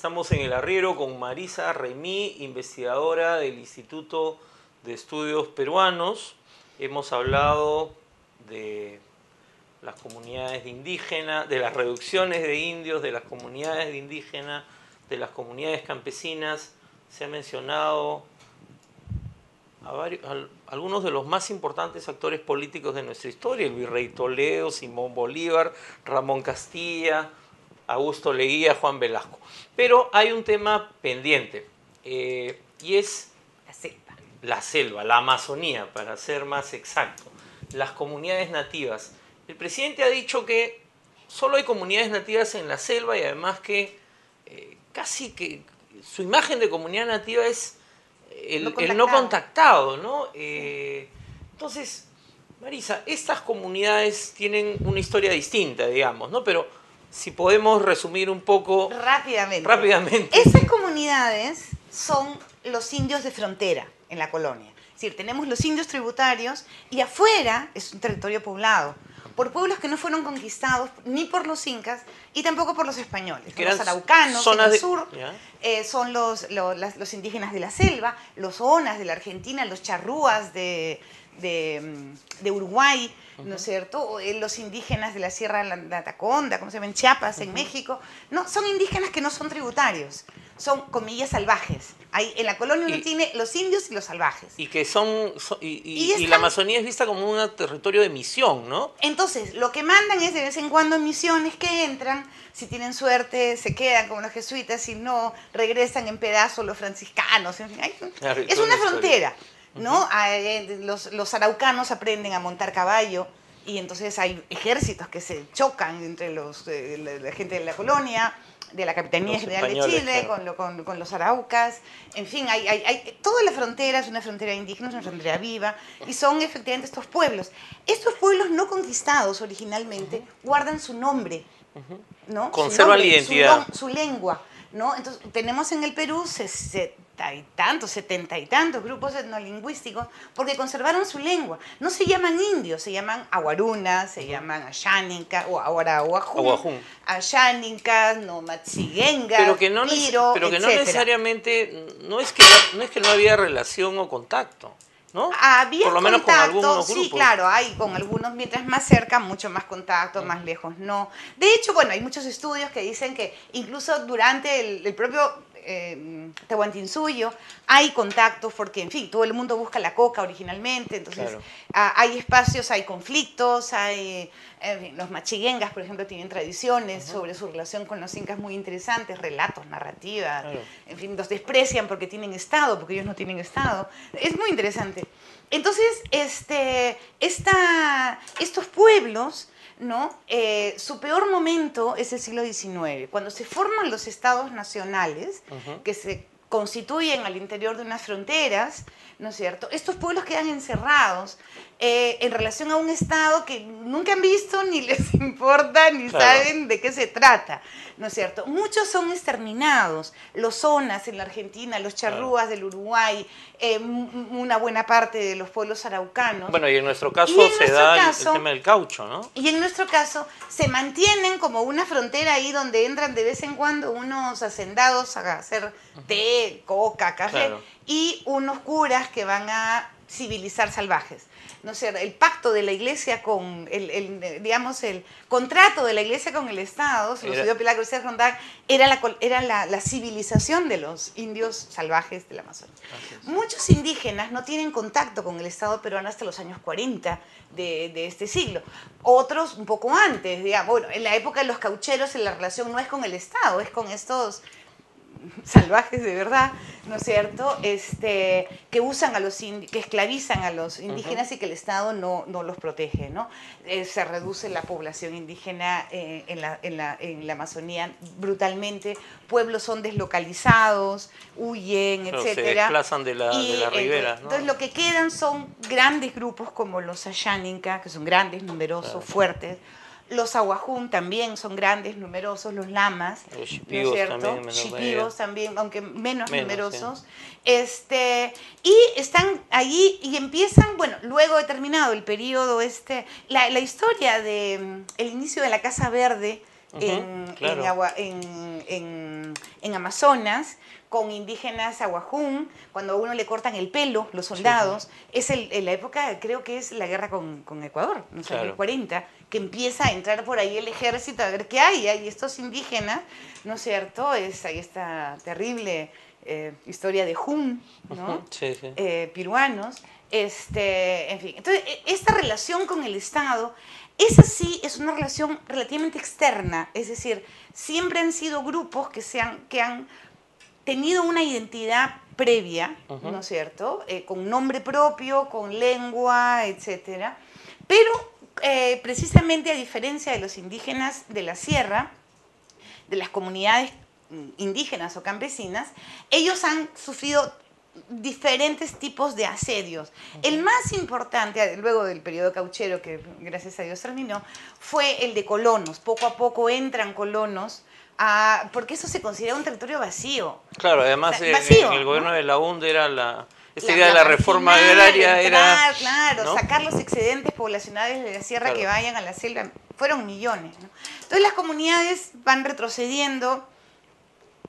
Estamos en el arriero con Marisa Remí, investigadora del Instituto de Estudios Peruanos. Hemos hablado de las comunidades indígenas, de las reducciones de indios, de las comunidades indígenas, de las comunidades campesinas. Se ha mencionado a algunos de los más importantes actores políticos de nuestra historia: el virrey Toledo, Simón Bolívar, Ramón Castilla, Augusto Leguía, Juan Velasco. Pero hay un tema pendiente, y es la selva, la Amazonía, para ser más exacto, las comunidades nativas. El presidente ha dicho que solo hay comunidades nativas en la selva y además que casi que su imagen de comunidad nativa es el no contactado, ¿no? Entonces, Marisa, estas comunidades tienen una historia distinta, digamos, ¿no? Pero si podemos resumir un poco rápidamente. Esas comunidades son los indios de frontera en la colonia. Es decir, tenemos los indios tributarios y afuera es un territorio poblado por pueblos que no fueron conquistados ni por los incas y tampoco por los españoles. Los araucanos en el sur son los indígenas de la selva, los onas de la Argentina, los charrúas de Uruguay, ¿no es cierto? Los indígenas de la Sierra de la Taconda, ¿cómo se llama? En Chiapas, en México. No, son indígenas que no son tributarios, son, comillas, salvajes. Ahí, en la colonia uno tiene los indios y los salvajes. Y que y la Amazonía es vista como un territorio de misión, ¿no? Entonces, lo que mandan es de vez en cuando misiones que entran, si tienen suerte se quedan como los jesuitas, si no, regresan en pedazos los franciscanos. En fin, es una frontera, ¿no? Los araucanos aprenden a montar caballo y entonces hay ejércitos que se chocan entre la gente de la colonia, de la Capitanía General de Chile, claro, con los araucas. En fin, toda la frontera es una frontera indígena, es una frontera viva, y son efectivamente estos pueblos. Estos pueblos no conquistados originalmente guardan su nombre, ¿no? Conservan la identidad. Su lengua, ¿no? Entonces, tenemos en el Perú 70 y tantos grupos etnolingüísticos porque conservaron su lengua. No se llaman indios, se llaman aguarunas, se llaman ayánicas, o ahora aguajún, ayánicas, nomatziguengas, pero que no necesariamente, no es que no había relación o contacto, ¿no? Había por lo menos contacto, con algunos grupos. Sí, claro, hay con algunos, mientras más cerca, mucho más contacto, más lejos no. De hecho, bueno, hay muchos estudios que dicen que incluso durante el propio Tahuantinsuyo hay contactos porque, en fin, todo el mundo busca la coca originalmente, entonces claro, hay espacios, hay conflictos, los machiguengas, por ejemplo, tienen tradiciones sobre su relación con los incas muy interesantes, relatos, narrativas, claro, en fin, los desprecian porque tienen estado, porque ellos no tienen estado. Es muy interesante. Entonces, estos pueblos, ¿no? Su peor momento es el siglo XIX, cuando se forman los estados nacionales, que se constituyen al interior de unas fronteras, ¿no es cierto? Estos pueblos quedan encerrados en relación a un estado que nunca han visto, ni les importa, ni claro, saben de qué se trata, ¿no es cierto? Muchos son exterminados, los onas en la Argentina, los charrúas del Uruguay, una buena parte de los pueblos araucanos. Bueno, y en nuestro caso se da el tema del caucho, ¿no? Y en nuestro caso se mantienen como una frontera ahí donde entran de vez en cuando unos hacendados a hacer té, coca, café, claro, y unos curas que van a civilizar salvajes. No sé, el pacto de la iglesia con digamos, el contrato de la iglesia con el Estado, se lo subió Pilar García Rondán, era la civilización de los indios salvajes de la Amazonia. Muchos indígenas no tienen contacto con el Estado peruano hasta los años 40 de este siglo. Otros un poco antes, digamos, bueno, en la época de los caucheros la relación no es con el Estado, es con estos salvajes de verdad, ¿no es cierto? Que usan que esclavizan a los indígenas y que el Estado no los protege, ¿no? Se reduce la población indígena en la Amazonía brutalmente, pueblos son deslocalizados, huyen, claro, etcétera. Se desplazan de la ribera, ¿no? Entonces lo que quedan son grandes grupos como los ayánicas, que son grandes, numerosos, claro, fuertes. Los aguajún también son grandes, numerosos, los lamas, los shipigos, ¿no es cierto? Shipigos también, aunque menos numerosos. Sí. Y están allí y empiezan, bueno, luego de terminado el periodo, la historia del inicio de la Casa Verde claro. en Amazonas, con indígenas aguajún, cuando a uno le cortan el pelo, los soldados. Es en la época, creo que es la guerra con Ecuador, no sé, el 40, que empieza a entrar por ahí el ejército a ver qué hay estos indígenas, ¿no es cierto? Hay esta terrible historia de Jun, ¿no? Peruanos. En fin, entonces esta relación con el Estado, esa sí es una relación relativamente externa, es decir, siempre han sido grupos que han tenido una identidad previa, ¿no es cierto? Con nombre propio, con lengua, etcétera, pero precisamente a diferencia de los indígenas de la sierra, de las comunidades indígenas o campesinas, ellos han sufrido diferentes tipos de asedios. El más importante, luego del periodo cauchero, que gracias a Dios terminó, fue el de colonos. Poco a poco entran colonos, porque eso se considera un territorio vacío. Claro, además vacío, en el gobierno, ¿no?, de la UND era esta idea de la reforma agraria era... Claro, ¿no?, sacar los excedentes poblacionales de la sierra, claro, que vayan a la selva. Fueron millones, ¿no? Entonces las comunidades van retrocediendo.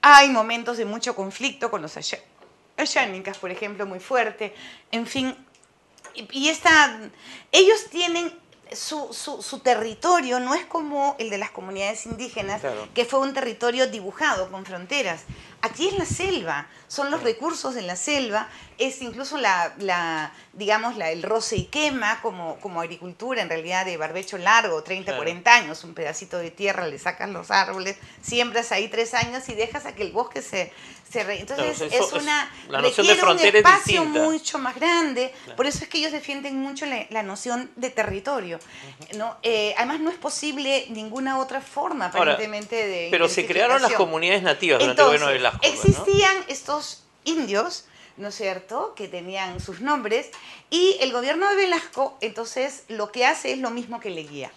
Hay momentos de mucho conflicto con los ayánicas, por ejemplo, muy fuerte. En fin, ellos tienen su territorio, no es como el de las comunidades indígenas, claro, que fue un territorio dibujado con fronteras. Aquí es la selva, son los recursos de la selva, es incluso digamos, el roce y quema como agricultura, en realidad de barbecho largo, 30, claro, 40 años, un pedacito de tierra, le sacas los árboles, siembras ahí 3 años y dejas a que el bosque entonces claro, requiere un espacio mucho más grande, claro, por eso es que ellos defienden mucho la noción de territorio, ¿no? Además no es posible ninguna otra forma aparentemente de pero se crearon las comunidades nativas durante entonces, el gobierno de Velasco, existían, ¿no?, estos indios, ¿no es cierto?, que tenían sus nombres, y el gobierno de Velasco entonces lo que hace es lo mismo que Leguía.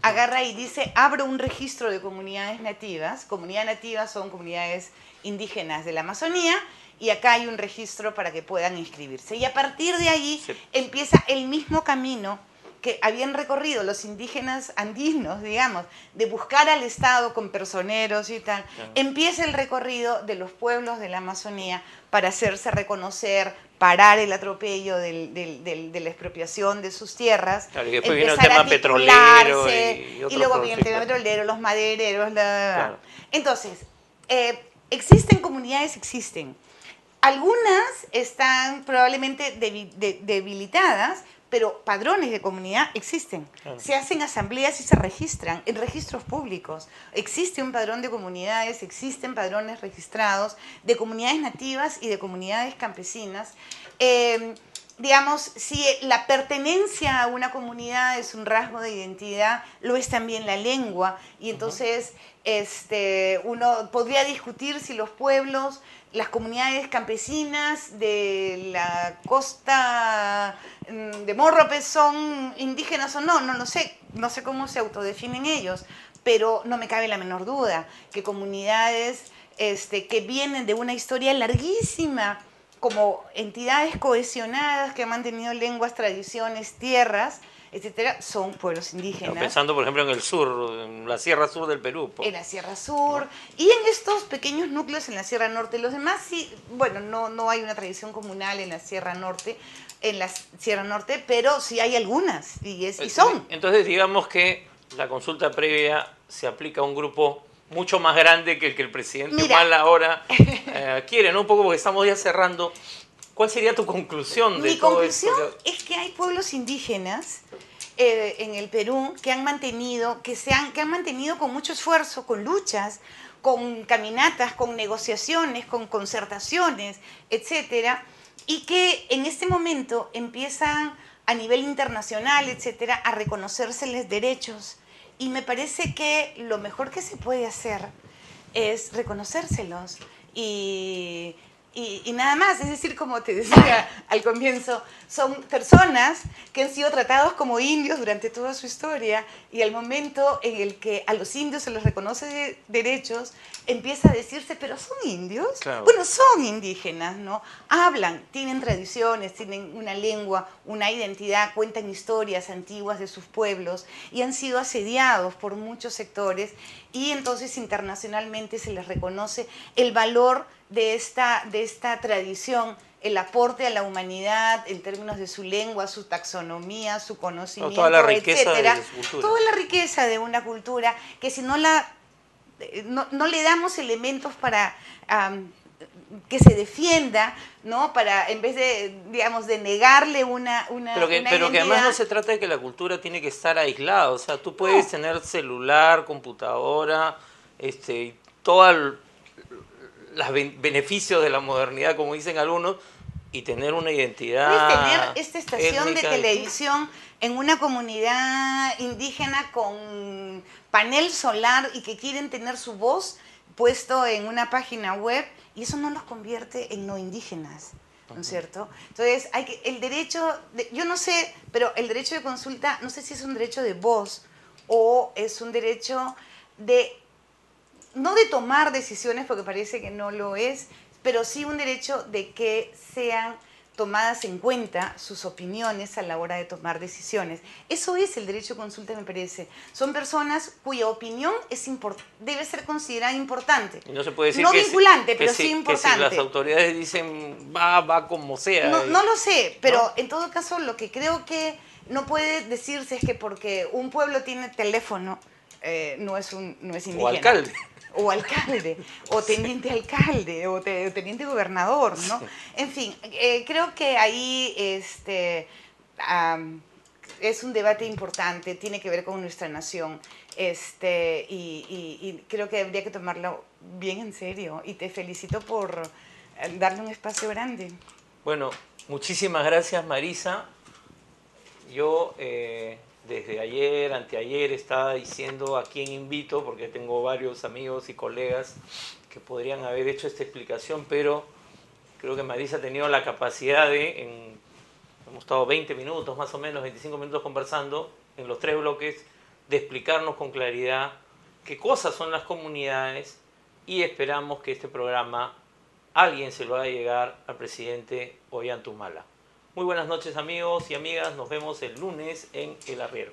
Agarra y dice, abro un registro de comunidades nativas. Comunidades nativas son comunidades indígenas de la Amazonía, y acá hay un registro para que puedan inscribirse. Y a partir de allí empieza el mismo camino que habían recorrido los indígenas andinos, digamos, de buscar al Estado con personeros y tal. Claro. Empieza el recorrido de los pueblos de la Amazonía para hacerse reconocer, parar el atropello de la expropiación de sus tierras. Claro, y después viene el tema petrolero y luego viene el tema petrolero, los madereros, claro. Entonces, existen comunidades, existen. Algunas están probablemente debilitadas, pero padrones de comunidad existen. Claro. Se hacen asambleas y se registran en registros públicos. Existe un padrón de comunidades, existen padrones registrados de comunidades nativas y de comunidades campesinas. Digamos, si la pertenencia a una comunidad es un rasgo de identidad, lo es también la lengua. Y entonces uno podría discutir si los pueblos, las comunidades campesinas de la costa de Morropes son indígenas o no, no lo sé, no sé cómo se autodefinen ellos, pero no me cabe la menor duda que comunidades que vienen de una historia larguísima, como entidades cohesionadas que han mantenido lenguas, tradiciones, tierras, etcétera, son pueblos indígenas. Pensando, por ejemplo, en el sur, en la Sierra Sur del Perú. En la Sierra Sur, ¿no?, y en estos pequeños núcleos en la Sierra Norte. Los demás sí, bueno, no hay una tradición comunal en la Sierra Norte, pero sí hay algunas, y son. Entonces, digamos que la consulta previa se aplica a un grupo mucho más grande que el presidente Humala ahora quiere, ¿no? Un poco porque estamos ya cerrando. ¿Cuál sería tu conclusión de todo esto? Mi conclusión es que hay pueblos indígenas en el Perú que han mantenido con mucho esfuerzo, con luchas, con caminatas, con negociaciones, con concertaciones, etcétera, y que en este momento empiezan a nivel internacional, etcétera, a reconocérseles derechos. Y me parece que lo mejor que se puede hacer es reconocérselos y y nada más. Es decir, como te decía al comienzo, son personas que han sido tratados como indios durante toda su historia, y al momento en el que a los indios se les reconoce derechos, empieza a decirse, pero ¿son indios? Claro. Bueno, son indígenas, ¿no? Hablan, tienen tradiciones, tienen una lengua, una identidad, cuentan historias antiguas de sus pueblos y han sido asediados por muchos sectores, y entonces internacionalmente se les reconoce el valor de esta tradición, el aporte a la humanidad en términos de su lengua, su taxonomía, su conocimiento, toda la riqueza etcétera. de su cultura. Toda la riqueza de una cultura que si no le damos elementos para que se defienda, ¿no? Para, en vez de, digamos, de negarle una pero que además no se trata de que la cultura tiene que estar aislada. O sea, tú puedes tener celular, computadora, todos los beneficios de la modernidad, como dicen algunos, y tener una identidad. Puedes tener esta estación de étnica, televisión en una comunidad indígena con panel solar y que quieren tener su voz puesto en una página web, y eso no los convierte en no indígenas, ¿no es cierto? Entonces, el derecho, yo no sé, pero el derecho de consulta, no sé si es un derecho de voz o es un derecho no de tomar decisiones, porque parece que no lo es, pero sí un derecho de que sean tomadas en cuenta sus opiniones a la hora de tomar decisiones. Eso es el derecho de consulta, me parece. Son personas cuya opinión debe ser considerada importante. Y no se puede decir no vinculante, pero sí importante. Que si las autoridades dicen va como sea. No lo sé, pero en todo caso lo que creo que no puede decirse es que porque un pueblo tiene teléfono no es indígena. O alcalde. O alcalde, o teniente alcalde, o teniente gobernador, ¿no? Sí. En fin, creo que ahí es un debate importante, tiene que ver con nuestra nación, y creo que habría que tomarlo bien en serio, y te felicito por darle un espacio grande. Bueno, muchísimas gracias, Marisa. Yo desde ayer, anteayer, estaba diciendo a quién invito, porque tengo varios amigos y colegas que podrían haber hecho esta explicación, pero creo que Marisa ha tenido la capacidad hemos estado 20 minutos, más o menos, 25 minutos conversando en los 3 bloques, de explicarnos con claridad qué cosas son las comunidades, y esperamos que este programa alguien se lo haga llegar al presidente Ollanta Humala. Muy buenas noches, amigos y amigas, nos vemos el lunes en El Arriero.